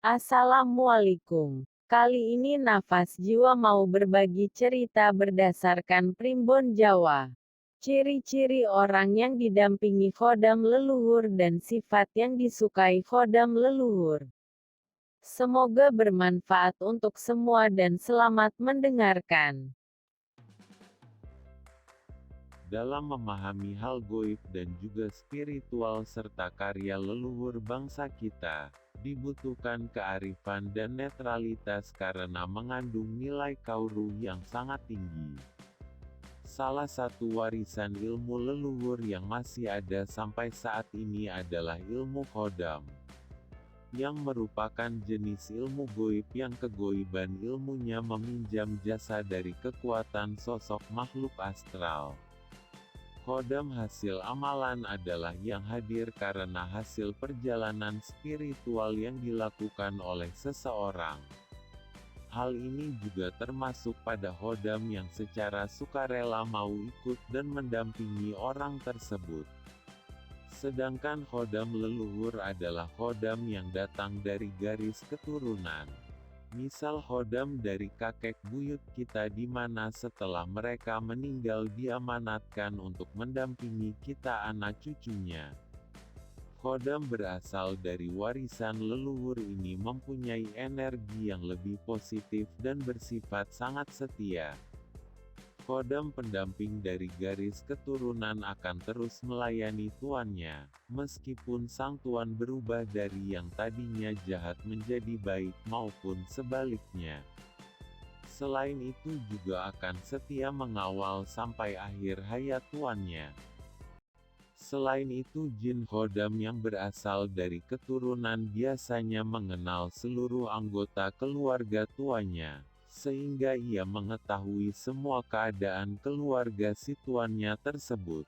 Assalamualaikum. Kali ini Nafas Jiwa mau berbagi cerita berdasarkan Primbon Jawa. Ciri-ciri orang yang didampingi khodam leluhur dan sifat yang disukai khodam leluhur. Semoga bermanfaat untuk semua dan selamat mendengarkan. Dalam memahami hal goib dan juga spiritual serta karya leluhur bangsa kita, dibutuhkan kearifan dan netralitas karena mengandung nilai kauruh yang sangat tinggi. Salah satu warisan ilmu leluhur yang masih ada sampai saat ini adalah ilmu khodam, yang merupakan jenis ilmu goib yang kegoiban ilmunya meminjam jasa dari kekuatan sosok makhluk astral. Khodam hasil amalan adalah yang hadir karena hasil perjalanan spiritual yang dilakukan oleh seseorang. Hal ini juga termasuk pada khodam yang secara sukarela mau ikut dan mendampingi orang tersebut. Sedangkan khodam leluhur adalah khodam yang datang dari garis keturunan. Misal khodam dari kakek buyut kita di mana setelah mereka meninggal diamanatkan untuk mendampingi kita anak cucunya. Khodam berasal dari warisan leluhur ini mempunyai energi yang lebih positif dan bersifat sangat setia. Khodam pendamping dari garis keturunan akan terus melayani tuannya, meskipun sang tuan berubah dari yang tadinya jahat menjadi baik maupun sebaliknya. Selain itu juga akan setia mengawal sampai akhir hayat tuannya. Selain itu jin khodam yang berasal dari keturunan biasanya mengenal seluruh anggota keluarga tuannya, sehingga ia mengetahui semua keadaan keluarga si tuannya tersebut.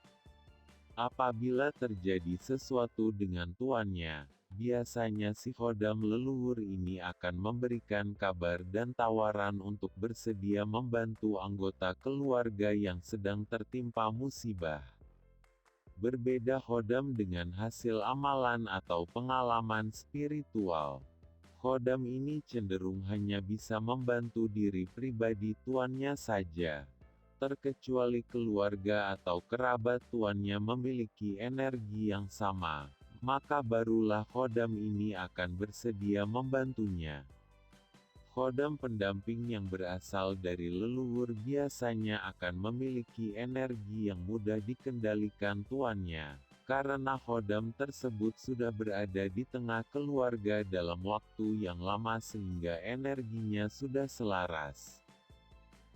Apabila terjadi sesuatu dengan tuannya, biasanya si khodam leluhur ini akan memberikan kabar dan tawaran untuk bersedia membantu anggota keluarga yang sedang tertimpa musibah. Berbeda khodam dengan hasil amalan atau pengalaman spiritual. Khodam ini cenderung hanya bisa membantu diri pribadi tuannya saja. Terkecuali keluarga atau kerabat tuannya memiliki energi yang sama, maka barulah khodam ini akan bersedia membantunya. Khodam pendamping yang berasal dari leluhur biasanya akan memiliki energi yang mudah dikendalikan tuannya, karena khodam tersebut sudah berada di tengah keluarga dalam waktu yang lama sehingga energinya sudah selaras.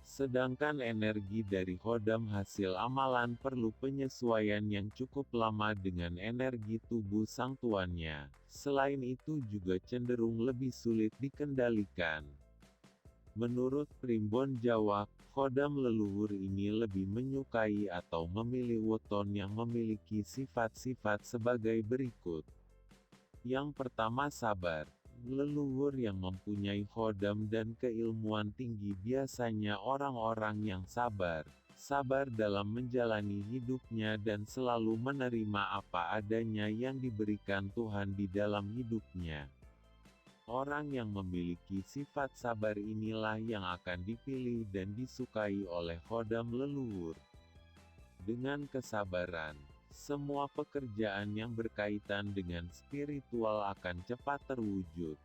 Sedangkan energi dari khodam hasil amalan perlu penyesuaian yang cukup lama dengan energi tubuh sang tuannya. Selain itu juga cenderung lebih sulit dikendalikan. Menurut Primbon Jawa, khodam leluhur ini lebih menyukai atau memilih weton yang memiliki sifat-sifat sebagai berikut. Yang pertama sabar. Leluhur yang mempunyai khodam dan keilmuan tinggi biasanya orang-orang yang sabar. Sabar dalam menjalani hidupnya dan selalu menerima apa adanya yang diberikan Tuhan di dalam hidupnya. Orang yang memiliki sifat sabar inilah yang akan dipilih dan disukai oleh khodam leluhur. Dengan kesabaran, semua pekerjaan yang berkaitan dengan spiritual akan cepat terwujud.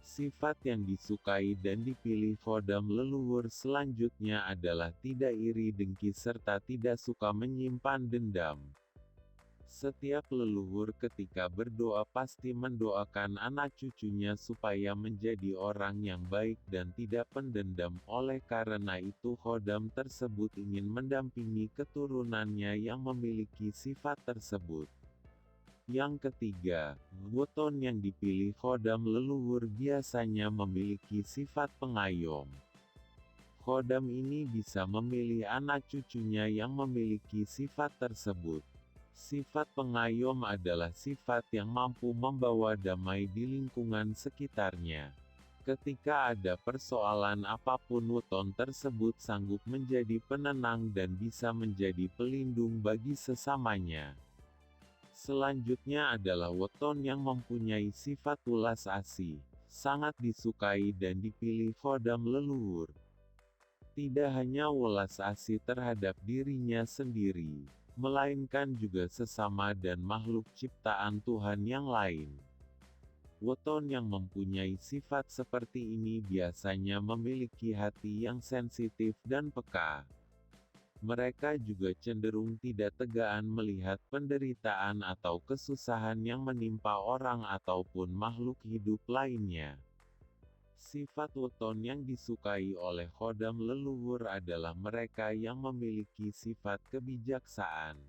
Sifat yang disukai dan dipilih khodam leluhur selanjutnya adalah tidak iri dengki serta tidak suka menyimpan dendam. Setiap leluhur ketika berdoa pasti mendoakan anak cucunya supaya menjadi orang yang baik dan tidak pendendam. Oleh karena itu khodam tersebut ingin mendampingi keturunannya yang memiliki sifat tersebut. Yang ketiga, weton yang dipilih khodam leluhur biasanya memiliki sifat pengayom. Khodam ini bisa memilih anak cucunya yang memiliki sifat tersebut. Sifat pengayom adalah sifat yang mampu membawa damai di lingkungan sekitarnya. Ketika ada persoalan apapun weton tersebut sanggup menjadi penenang dan bisa menjadi pelindung bagi sesamanya. Selanjutnya adalah weton yang mempunyai sifat ulas asih. sangat disukai dan dipilih khodam leluhur. Tidak hanya welas asih terhadap dirinya sendiri, melainkan juga sesama dan makhluk ciptaan Tuhan yang lain. Weton yang mempunyai sifat seperti ini biasanya memiliki hati yang sensitif dan peka. Mereka juga cenderung tidak tegaan melihat penderitaan atau kesusahan yang menimpa orang ataupun makhluk hidup lainnya. Sifat weton yang disukai oleh khodam leluhur adalah mereka yang memiliki sifat kebijaksanaan.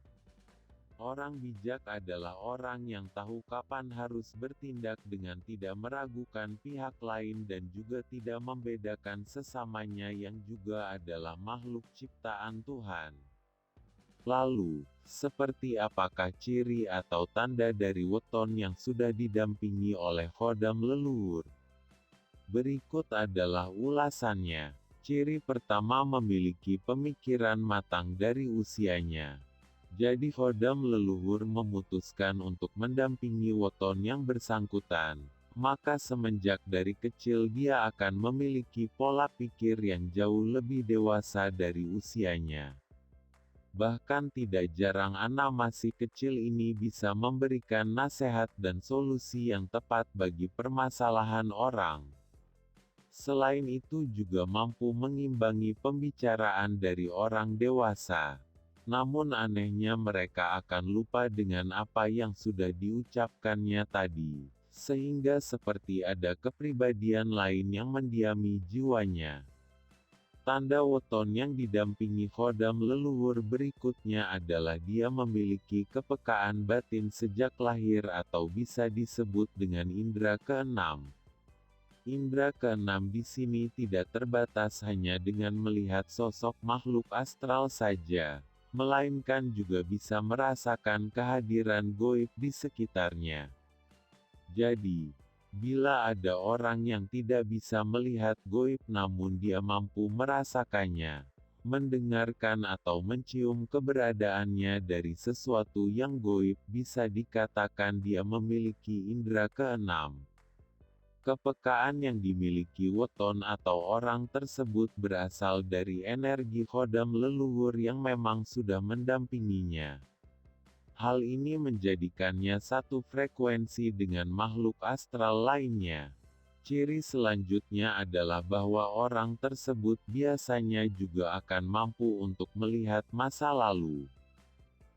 Orang bijak adalah orang yang tahu kapan harus bertindak dengan tidak meragukan pihak lain dan juga tidak membedakan sesamanya yang juga adalah makhluk ciptaan Tuhan. Lalu, seperti apakah ciri atau tanda dari weton yang sudah didampingi oleh khodam leluhur? Berikut adalah ulasannya. Ciri pertama, memiliki pemikiran matang dari usianya. Jadi khodam leluhur memutuskan untuk mendampingi weton yang bersangkutan, maka semenjak dari kecil dia akan memiliki pola pikir yang jauh lebih dewasa dari usianya. Bahkan tidak jarang anak masih kecil ini bisa memberikan nasihat dan solusi yang tepat bagi permasalahan orang. Selain itu juga mampu mengimbangi pembicaraan dari orang dewasa. Namun anehnya mereka akan lupa dengan apa yang sudah diucapkannya tadi, sehingga seperti ada kepribadian lain yang mendiami jiwanya. Tanda weton yang didampingi khodam leluhur berikutnya adalah dia memiliki kepekaan batin sejak lahir atau bisa disebut dengan indera keenam. Indra keenam di sini tidak terbatas hanya dengan melihat sosok makhluk astral saja, melainkan juga bisa merasakan kehadiran gaib di sekitarnya. Jadi, bila ada orang yang tidak bisa melihat gaib namun dia mampu merasakannya, mendengarkan atau mencium keberadaannya dari sesuatu yang gaib, bisa dikatakan dia memiliki indera keenam. Kepekaan yang dimiliki weton atau orang tersebut berasal dari energi khodam leluhur yang memang sudah mendampinginya. Hal ini menjadikannya satu frekuensi dengan makhluk astral lainnya. Ciri selanjutnya adalah bahwa orang tersebut biasanya juga akan mampu untuk melihat masa lalu.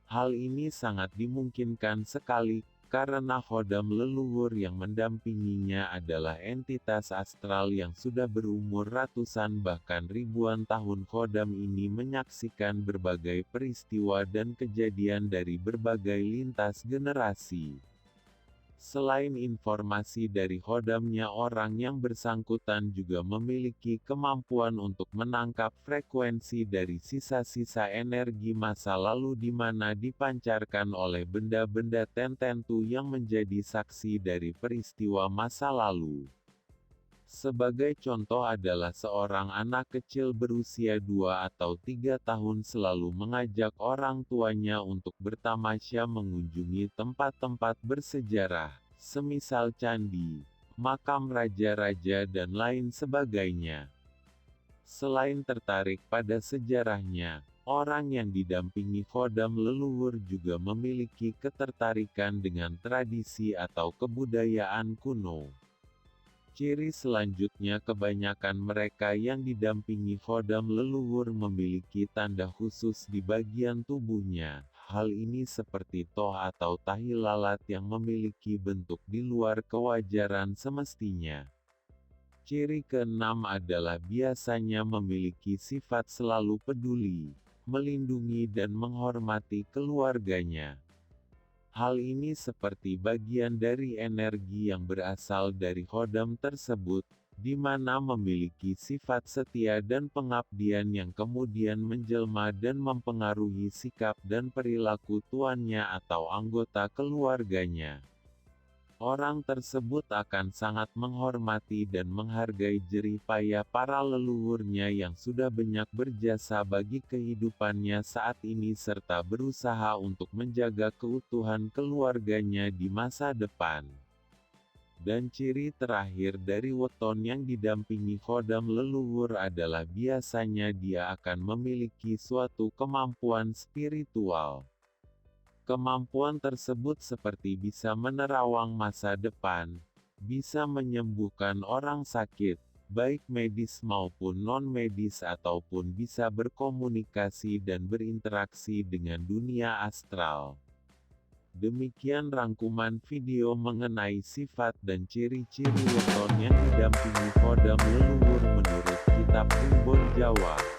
Hal ini sangat dimungkinkan sekali, karena khodam leluhur yang mendampinginya adalah entitas astral yang sudah berumur ratusan bahkan ribuan tahun. Khodam ini menyaksikan berbagai peristiwa dan kejadian dari berbagai lintas generasi. Selain informasi dari khodamnya, orang yang bersangkutan juga memiliki kemampuan untuk menangkap frekuensi dari sisa-sisa energi masa lalu di mana dipancarkan oleh benda-benda tertentu yang menjadi saksi dari peristiwa masa lalu. Sebagai contoh adalah seorang anak kecil berusia 2 atau 3 tahun selalu mengajak orang tuanya untuk bertamasya mengunjungi tempat-tempat bersejarah, semisal candi, makam raja-raja dan lain sebagainya. Selain tertarik pada sejarahnya, orang yang didampingi khodam leluhur juga memiliki ketertarikan dengan tradisi atau kebudayaan kuno. Ciri selanjutnya, kebanyakan mereka yang didampingi khodam leluhur memiliki tanda khusus di bagian tubuhnya. Hal ini seperti toh atau tahi lalat yang memiliki bentuk di luar kewajaran semestinya. Ciri keenam adalah biasanya memiliki sifat selalu peduli, melindungi dan menghormati keluarganya. Hal ini seperti bagian dari energi yang berasal dari khodam tersebut, di mana memiliki sifat setia dan pengabdian yang kemudian menjelma dan mempengaruhi sikap dan perilaku tuannya atau anggota keluarganya. Orang tersebut akan sangat menghormati dan menghargai jerih payah para leluhurnya yang sudah banyak berjasa bagi kehidupannya saat ini serta berusaha untuk menjaga keutuhan keluarganya di masa depan. Dan ciri terakhir dari weton yang didampingi khodam leluhur adalah biasanya dia akan memiliki suatu kemampuan spiritual. Kemampuan tersebut seperti bisa menerawang masa depan, bisa menyembuhkan orang sakit, baik medis maupun non-medis ataupun bisa berkomunikasi dan berinteraksi dengan dunia astral. Demikian rangkuman video mengenai sifat dan ciri-ciri weton yang didampingi khodam leluhur menurut kitab Primbon Jawa.